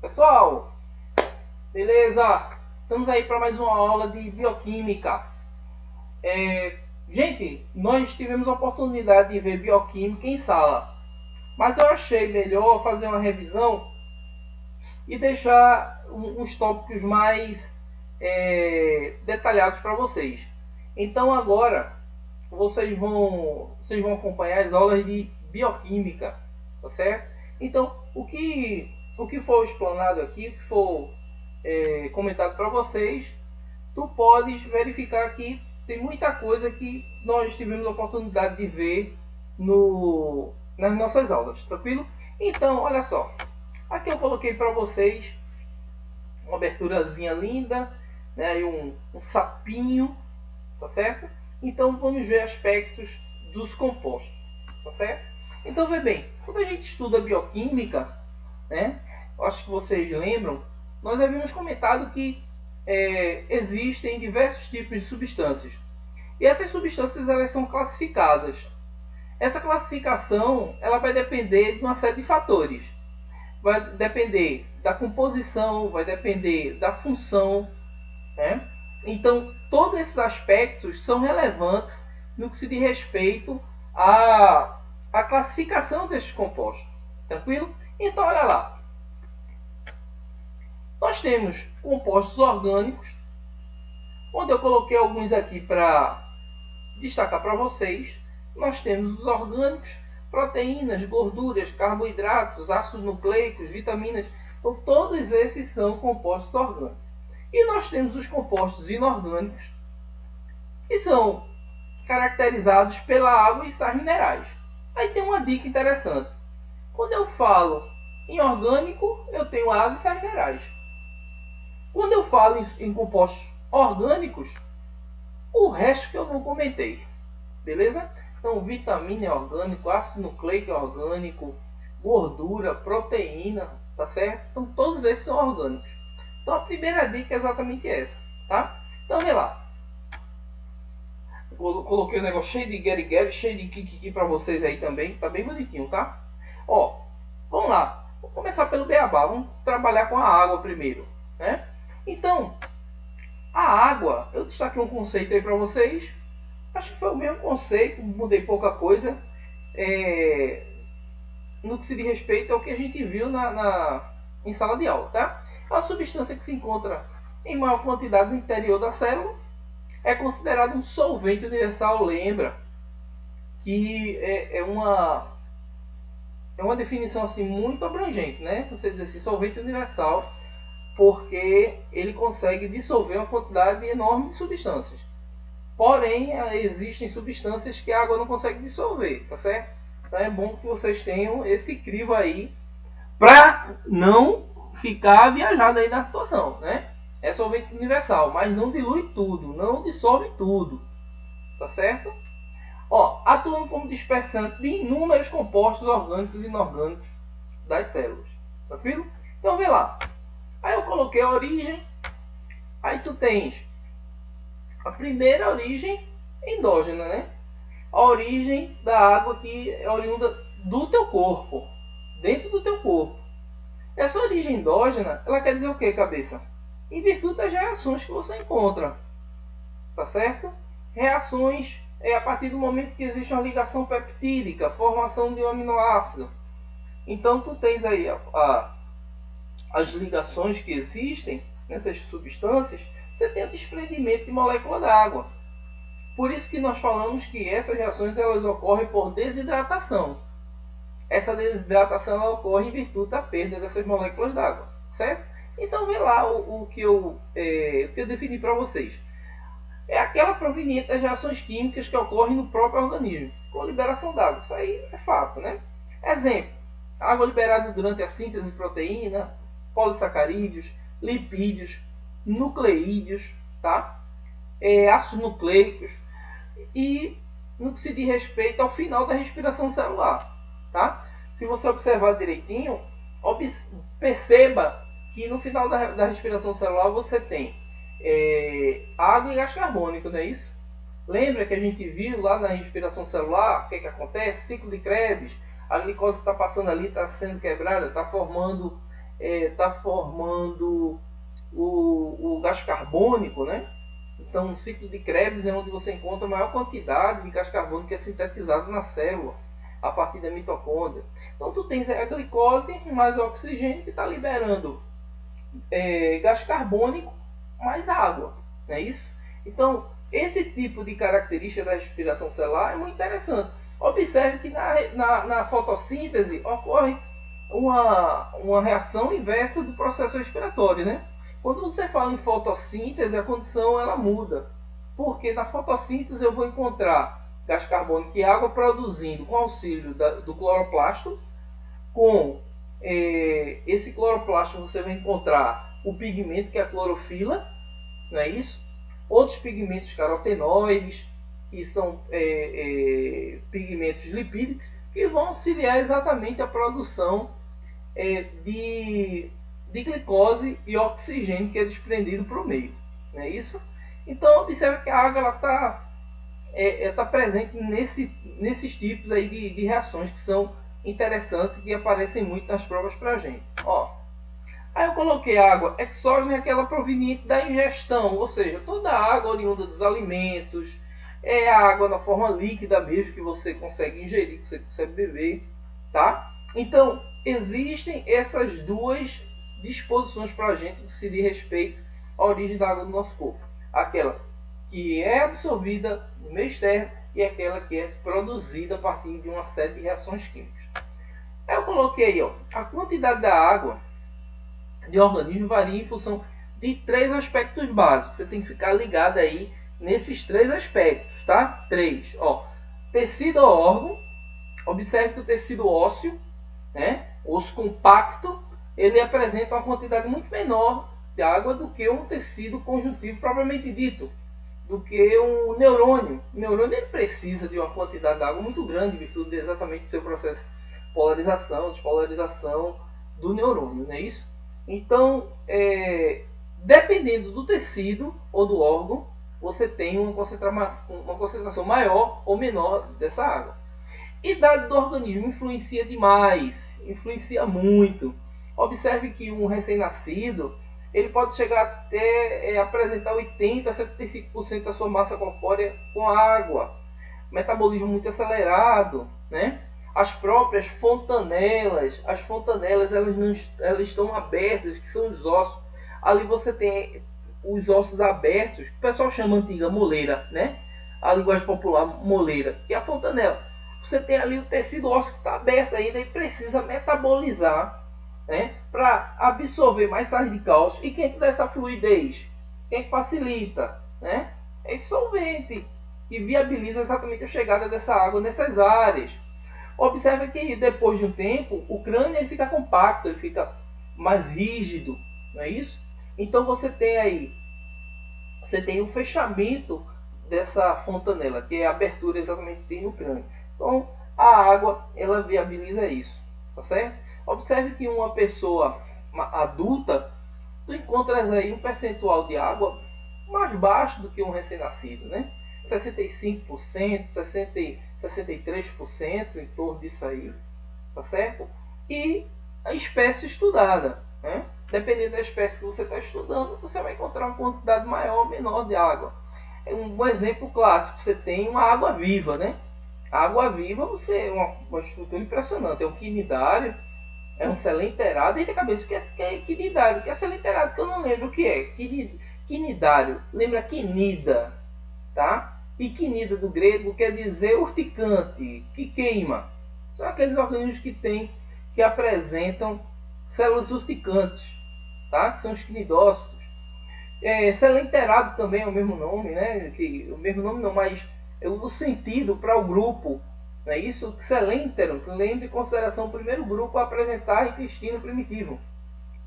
Pessoal, beleza? Estamos aí para mais uma aula de bioquímica. Gente, nós tivemos a oportunidade de ver bioquímica em sala, mas eu achei melhor fazer uma revisão e deixar uns tópicos mais detalhados para vocês. Então agora vocês vão acompanhar as aulas de bioquímica, tá certo? Então o que for explanado aqui, o que for comentado para vocês, tu podes verificar que tem muita coisa que nós tivemos a oportunidade de ver nas nossas aulas, tranquilo? Então, olha só, aqui eu coloquei para vocês uma aberturazinha linda, né, e um sapinho, tá certo? Então vamos ver aspectos dos compostos, tá certo? Então vê bem, quando a gente estuda bioquímica, né, eu acho que vocês lembram, nós havíamos comentado que existem diversos tipos de substâncias. E essas substâncias elas são classificadas. Essa classificação ela vai depender de uma série de fatores. Vai depender da composição, vai depender da função, né? Então, todos esses aspectos são relevantes no que se diz respeito à classificação desses compostos. Tranquilo? Então, olha lá. Nós temos compostos orgânicos, onde eu coloquei alguns aqui para destacar para vocês. Nós temos os orgânicos, proteínas, gorduras, carboidratos, ácidos nucleicos, vitaminas. Então, todos esses são compostos orgânicos. E nós temos os compostos inorgânicos, que são caracterizados pela água e sais minerais. Aí tem uma dica interessante. Quando eu falo em orgânico, eu tenho água e sais minerais. Quando eu falo em compostos orgânicos, o resto que eu não comentei. Beleza? Então, vitamina é orgânico, ácido nucleico é orgânico, gordura, proteína, tá certo? Então, todos esses são orgânicos. Então, a primeira dica é exatamente essa, tá? Então, vê lá. Eu coloquei o negócio cheio de guerigueri, cheio de kikiki para vocês aí também. Tá bem bonitinho, tá? Ó, vamos lá. Vou começar pelo beabá. Vamos trabalhar com a água primeiro, né? Então, a água, eu destaquei um conceito aí para vocês. Acho que foi o mesmo conceito, mudei pouca coisa. No que se diz respeito ao que a gente viu em sala de aula, tá? É uma substância que se encontra em maior quantidade no interior da célula. É considerado um solvente universal. Lembra que é uma definição assim muito abrangente, né? Você diz assim, solvente universal, porque ele consegue dissolver uma quantidade enorme de substâncias. Porém, existem substâncias que a água não consegue dissolver, tá certo? Então é bom que vocês tenham esse crivo aí para não ficar viajado aí na situação, né? É solvente universal, mas não dilui tudo, não dissolve tudo, tá certo? Ó, atuando como dispersante de inúmeros compostos orgânicos e inorgânicos das células, tranquilo? Então vê lá. Aí eu coloquei a origem. Aí tu tens a primeira origem endógena, né? A origem da água que é oriunda do teu corpo, dentro do teu corpo. Essa origem endógena, ela quer dizer o que, cabeça? Em virtude das reações que você encontra, tá certo? Reações a partir do momento que existe uma ligação peptídica, formação de um aminoácido. Então tu tens aí as ligações que existem nessas substâncias, você tem o desprendimento de molécula d'água. Por isso que nós falamos que essas reações elas ocorrem por desidratação. Essa desidratação ela ocorre em virtude da perda dessas moléculas d'água, certo? Então vê lá o que eu defini para vocês. É aquela proveniente das reações químicas que ocorrem no próprio organismo, com liberação d'água. Isso aí é fato, né? Exemplo, água liberada durante a síntese de proteína, polissacarídeos, lipídios, nucleídeos, tá? Ácidos nucleicos e no que se diz respeito ao final da respiração celular, tá? Se você observar direitinho, perceba que no final da respiração celular você tem água e gás carbônico, não é isso? Lembra que a gente viu lá na respiração celular o que acontece? Ciclo de Krebs, a glicose que está passando ali está sendo quebrada, está formando está formando o gás carbônico, né? Então, o ciclo de Krebs é onde você encontra a maior quantidade de gás carbônico que é sintetizado na célula a partir da mitocôndria. Então, tu tens a glicose mais o oxigênio que está liberando gás carbônico mais água, não é isso? Então, esse tipo de característica da respiração celular é muito interessante. Observe que na fotossíntese ocorre uma reação inversa do processo respiratório, né? Quando você fala em fotossíntese, a condição ela muda. Porque na fotossíntese eu vou encontrar gás carbônico e água produzindo com auxílio do cloroplasto. Com esse cloroplasto você vai encontrar o pigmento que é a clorofila, não é isso? Outros pigmentos carotenoides, que são pigmentos lipídicos, que vão auxiliar exatamente a produção de glicose e oxigênio que é desprendido para o meio, não é isso? Então observe que a água está presente nesses tipos aí de reações que são interessantes, que aparecem muito nas provas para a gente. Ó, aí eu coloquei água exógena, aquela proveniente da ingestão, ou seja, toda a água oriunda dos alimentos, é a água na forma líquida mesmo que você consegue ingerir, que você consegue beber, tá? Então, existem essas duas disposições para a gente que se diz respeito à origem da água do nosso corpo. Aquela que é absorvida no meio externo e aquela que é produzida a partir de uma série de reações químicas. Aí eu coloquei, ó, a quantidade da água de organismo varia em função de 3 aspectos básicos. Você tem que ficar ligado aí nesses 3 aspectos, tá? 3, ó. Tecido ou órgão. Observe que o tecido ósseo, né, osso compacto, ele apresenta uma quantidade muito menor de água do que um tecido conjuntivo propriamente dito, do que um neurônio. O neurônio ele precisa de uma quantidade de água muito grande, em virtude de exatamente do seu processo de polarização, despolarização do neurônio, não é isso? Então, dependendo do tecido ou do órgão, você tem uma concentração maior ou menor dessa água. Idade do organismo influencia demais, influencia muito. Observe que um recém-nascido ele pode chegar até apresentar 80 a 75% da sua massa corpórea com água. Metabolismo muito acelerado, né? As próprias fontanelas, elas estão abertas, que são os ossos. Ali você tem os ossos abertos, que o pessoal chama antiga moleira, né? A linguagem popular moleira, que é a fontanela. Você tem ali o tecido ósseo que está aberto ainda e precisa metabolizar, né, para absorver mais sais de cálcio. E quem é que dá essa fluidez? Quem é que facilita? Né? É esse solvente que viabiliza exatamente a chegada dessa água nessas áreas. Observe que depois de um tempo o crânio ele fica compacto, ele fica mais rígido, não é isso? Então você tem o fechamento dessa fontanela, que é a abertura exatamente que tem no crânio. Então, a água, ela viabiliza isso, tá certo? Observe que uma pessoa adulta, tu encontras aí um percentual de água mais baixo do que um recém-nascido, né? 65%, 63%, em torno disso aí, tá certo? E a espécie estudada, né? Dependendo da espécie que você está estudando, você vai encontrar uma quantidade maior ou menor de água. Um exemplo clássico, você tem uma água viva, né? A água viva você é uma estrutura impressionante. É um quinidário, é um selenterado. E de cabeça, o que é quinidário? O que é selenterado? Que eu não lembro o que é. Quinidário. Lembra quinida, tá? E quinida do grego quer dizer urticante, que queima. São aqueles organismos que apresentam células urticantes, tá? Que são os quinidócitos. Selenterado também é o mesmo nome, né? O mesmo nome não, mas o sentido para o grupo, não é isso? Selentero, que lembra em consideração o primeiro grupo a apresentar intestino primitivo,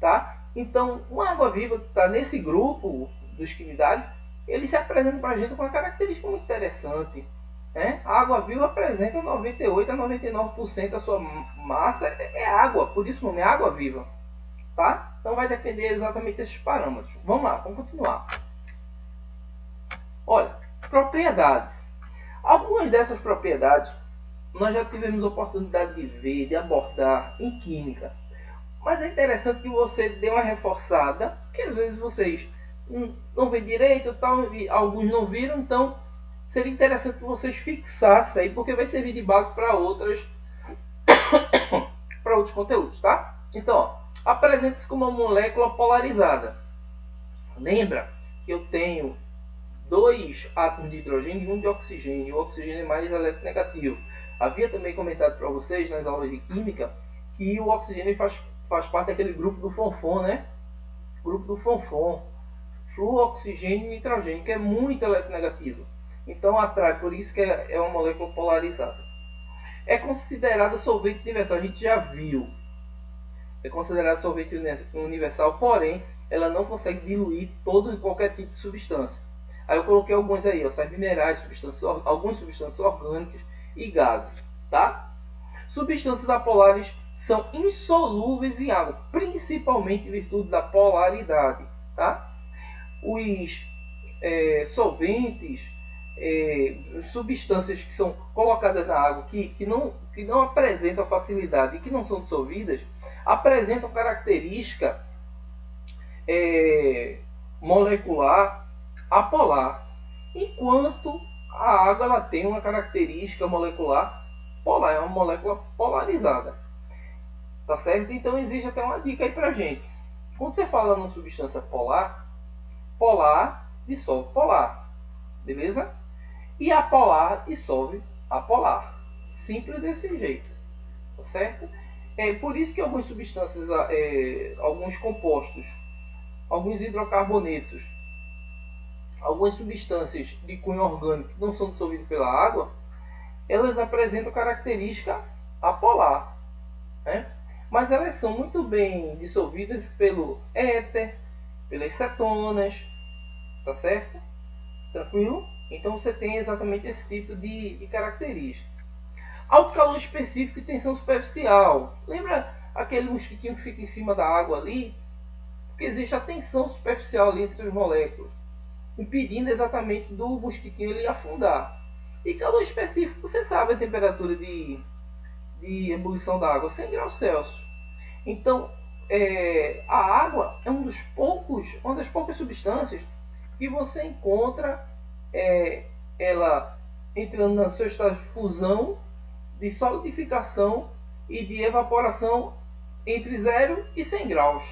tá? Então, uma água-viva que está nesse grupo dos quinidários, ele se apresenta para a gente com uma característica muito interessante, né? A água-viva apresenta 98 a 99% da sua massa é água, por isso o nome é água-viva, tá? Então vai depender exatamente desses parâmetros. Vamos lá, vamos continuar. Olha, propriedades. Algumas dessas propriedades nós já tivemos oportunidade de ver, de abordar em química. Mas é interessante que você dê uma reforçada, que às vezes vocês não veem direito, tal, alguns não viram, então seria interessante que vocês fixassem aí, porque vai servir de base para outros conteúdos, tá? Então, apresente-se como uma molécula polarizada. Lembra que eu tenho 2 átomos de hidrogênio e 1 de oxigênio. O oxigênio é mais eletronegativo. Havia também comentado para vocês nas aulas de química que o oxigênio faz parte daquele grupo do Fonfon, né? Grupo do Fonfon. Fluo, oxigênio e nitrogênio, que é muito eletronegativo. Então atrai, por isso que é uma molécula polarizada. É considerada solvente universal, a gente já viu. É considerada solvente universal, porém, ela não consegue diluir todo e qualquer tipo de substância. Aí eu coloquei alguns aí, ó, sais minerais, algumas substâncias orgânicas e gases, tá? Substâncias apolares são insolúveis em água, principalmente em virtude da polaridade, tá? Os solventes, substâncias que são colocadas na água que não apresentam facilidade e que não são dissolvidas, apresentam característica molecular apolar, enquanto a água ela tem uma característica molecular polar, é uma molécula polarizada, tá certo? Então existe até uma dica aí pra gente. Quando você fala numa substância polar, polar dissolve polar, beleza? E apolar dissolve apolar, simples desse jeito, tá certo? É por isso que algumas substâncias, alguns compostos, alguns hidrocarbonetos, algumas substâncias de cunho orgânico que não são dissolvidas pela água, elas apresentam característica apolar, né? Mas elas são muito bem dissolvidas pelo éter, pelas cetonas, tá certo? Tranquilo? Então você tem exatamente esse tipo de característica. Alto calor específico e tensão superficial. Lembra aquele mosquitinho que fica em cima da água ali? Porque existe a tensão superficial ali entre as moléculas, impedindo exatamente do mosquitinho ele afundar. E calor específico, você sabe a temperatura de ebulição da água, 100 graus Celsius. Então, a água é uma das poucas substâncias que você encontra ela entrando no seu estado de fusão, de solidificação e de evaporação entre 0 e 100 graus.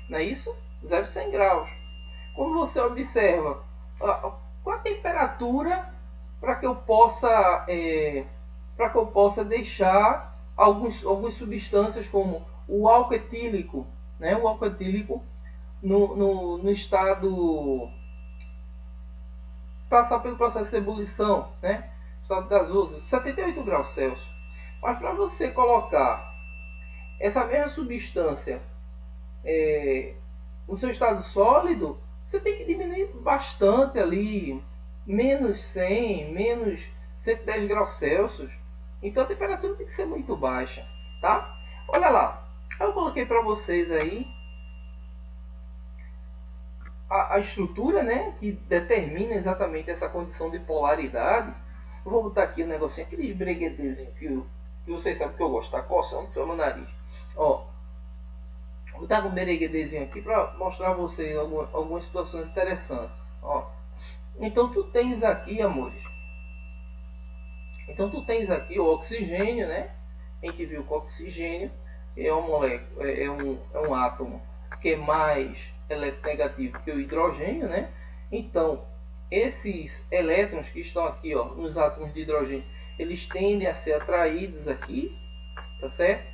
Não é isso? 0 e 100 graus. Quando você observa qual a temperatura para que eu possa deixar algumas substâncias como o álcool etílico, né? O álcool etílico no estado, passar pelo processo de ebulição, né? Estado gasoso, 78 graus Celsius. Mas para você colocar essa mesma substância no seu estado sólido, você tem que diminuir bastante ali, menos 100, menos 110 graus Celsius. Então a temperatura tem que ser muito baixa, tá? Olha lá, eu coloquei para vocês aí a estrutura, né, que determina exatamente essa condição de polaridade. Eu vou botar aqui um negocinho, aqueles breguedezinhos que vocês sabem que eu gosto, tá coçando só meu nariz. Ó, vou dar um bereguedezinho aqui para mostrar a vocês algumas situações interessantes. Ó, então tu tens aqui, amores. Então tu tens aqui o oxigênio, né? A gente viu que o oxigênio é uma molécula, é um átomo que é mais eletronegativo que o hidrogênio, né? Então esses elétrons que estão aqui, ó, nos átomos de hidrogênio, eles tendem a ser atraídos aqui, tá certo?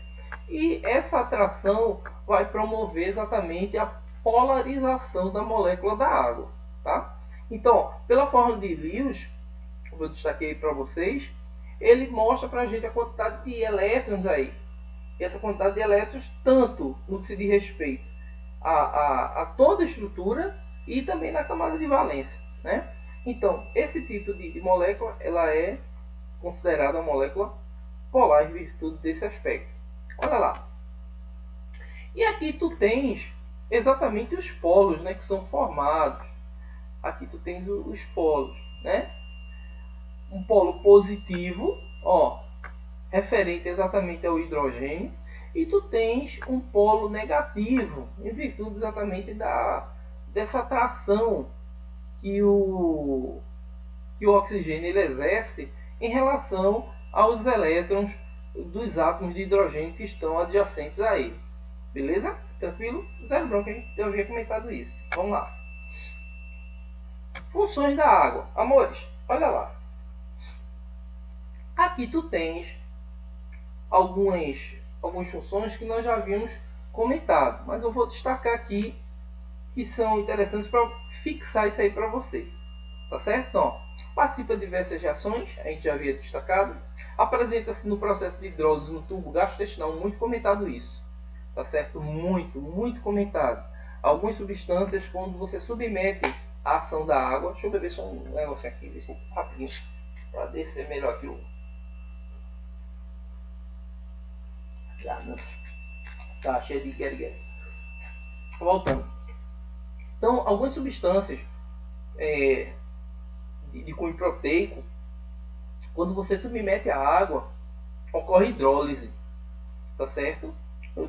E essa atração vai promover exatamente a polarização da molécula da água, tá? Então, pela fórmula de Lewis, como eu destaquei para vocês, ele mostra para a gente a quantidade de elétrons aí. E essa quantidade de elétrons, tanto no que se diz respeito a toda a estrutura e também na camada de valência, né? Então, esse tipo de molécula, ela é considerada uma molécula polar em virtude desse aspecto. Olha lá. E aqui tu tens exatamente os polos, né, que são formados. Aqui tu tens os polos, né? Um polo positivo, ó, referente exatamente ao hidrogênio, e tu tens um polo negativo, em virtude exatamente dessa atração que o oxigênio ele exerce em relação aos elétrons dos átomos de hidrogênio que estão adjacentes a ele. Beleza? Tranquilo? Zero bronca, eu havia comentado isso. Vamos lá. Funções da água. Amores, olha lá. Aqui tu tens algumas funções que nós já havíamos comentado, mas eu vou destacar aqui que são interessantes para fixar isso aí para você. Tá certo? Então, participa de diversas reações, a gente já havia destacado. Apresenta-se no processo de hidrólise no tubo gastrointestinal, muito comentado isso. Tá certo? Muito comentado. Algumas substâncias, quando você submete a ação da água, deixa eu beber só um negócio aqui, rapidinho, para descer melhor aqui o... Tá cheio de guerigueira. Voltando. Então, algumas substâncias de cunho proteico, quando você submete a água, ocorre hidrólise, tá certo?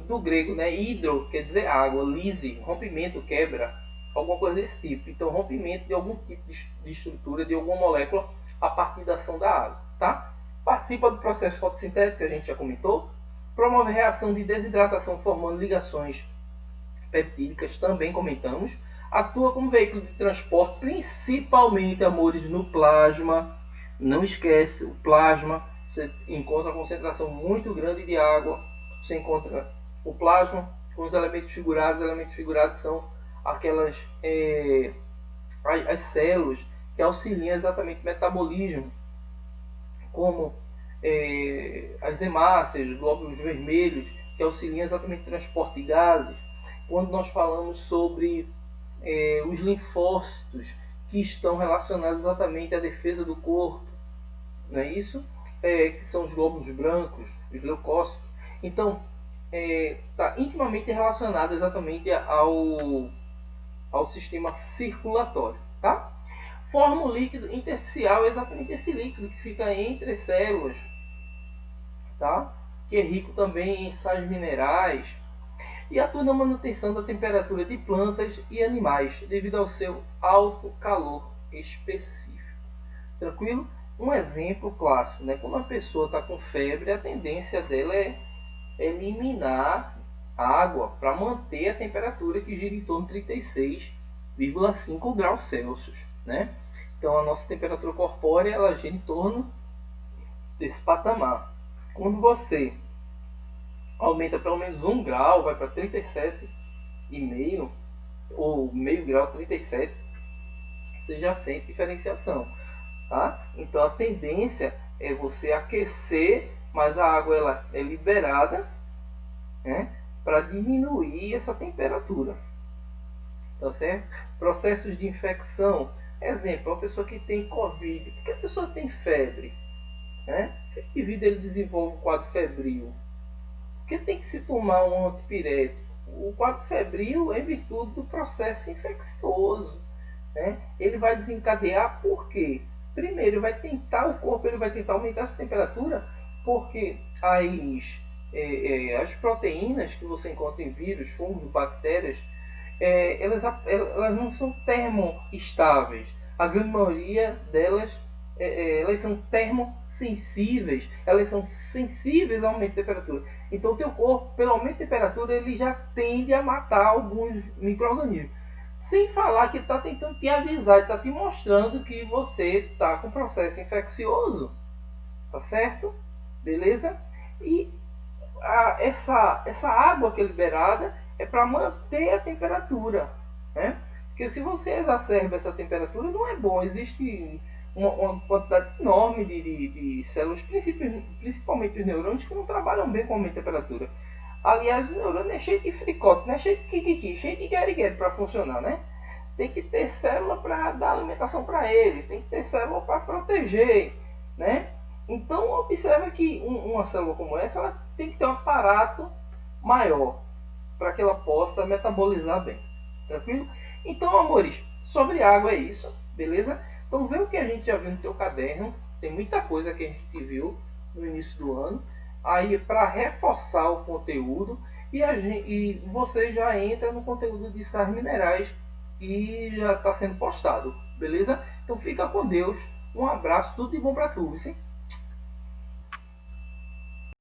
Do grego, né? Hidro quer dizer água, lise, rompimento, quebra, alguma coisa desse tipo. Então, rompimento de algum tipo de estrutura, de alguma molécula a partir da ação da água, tá? Participa do processo fotossintético que a gente já comentou, promove reação de desidratação formando ligações peptídicas, também comentamos. Atua como veículo de transporte, principalmente, amores, no plasma. Não esquece, o plasma, você encontra uma concentração muito grande de água. Você encontra o plasma com os elementos figurados. Os elementos figurados são aquelas as células que auxiliam exatamente o metabolismo, como as hemácias, glóbulos vermelhos, que auxiliam exatamente o transporte de gases. Quando nós falamos sobre os linfócitos, que estão relacionados exatamente à defesa do corpo, não é isso? Que são os glóbulos brancos, os leucócitos. Então, está intimamente relacionado exatamente ao sistema circulatório, tá? Forma um líquido intersticial, exatamente esse líquido que fica entre as células, tá? Que é rico também em sais minerais, e atua na manutenção da temperatura de plantas e animais devido ao seu alto calor específico. Tranquilo? Um exemplo clássico, né? Quando uma pessoa está com febre, a tendência dela é eliminar água para manter a temperatura que gira em torno de 36,5 graus Celsius, né? Então a nossa temperatura corpórea ela gira em torno desse patamar. Quando você aumenta pelo menos 1 grau, vai para 37,5 ou meio grau, 37, você já sente diferenciação, tá? Então a tendência é você aquecer, mas a água ela é liberada, né, para diminuir essa temperatura, tá certo? Processos de infecção, exemplo, uma pessoa que tem Covid, porque a pessoa tem febre, né? Por que vida ele desenvolve um quadro febril? Porque tem que se tomar um antipirético. O quadro febril é em virtude do processo infeccioso, né? Ele vai desencadear por quê? Primeiro, o corpo vai tentar aumentar essa temperatura, porque as proteínas que você encontra em vírus, fungos, bactérias, elas não são termoestáveis. A grande maioria delas elas são termosensíveis, elas são sensíveis ao aumento de temperatura. Então o teu corpo, pelo aumento de temperatura, ele já tende a matar alguns micro-organismos. Sem falar que ele está tentando te avisar, ele está te mostrando que você está com processo infeccioso. Tá certo? Beleza? E essa água que é liberada é para manter a temperatura, né? Porque se você exacerba essa temperatura, não é bom. Existe uma quantidade enorme de células, principalmente os neurônios, que não trabalham bem com a temperatura. Aliás, o neurônio é cheio de fricote, né? Cheio de kikiki, cheio de guerigueiro para funcionar, né? Tem que ter célula para dar alimentação para ele, tem que ter célula para proteger, né? Então, observa que uma célula como essa, ela tem que ter um aparato maior para que ela possa metabolizar bem. Tranquilo? Então, amores, sobre água é isso, beleza? Então, vê o que a gente já viu no teu caderno. Tem muita coisa que a gente viu no início do ano. aí para reforçar o conteúdo e você já entra no conteúdo de sais minerais que já está sendo postado, beleza? Então fica com Deus, um abraço, tudo de bom para tu, sim?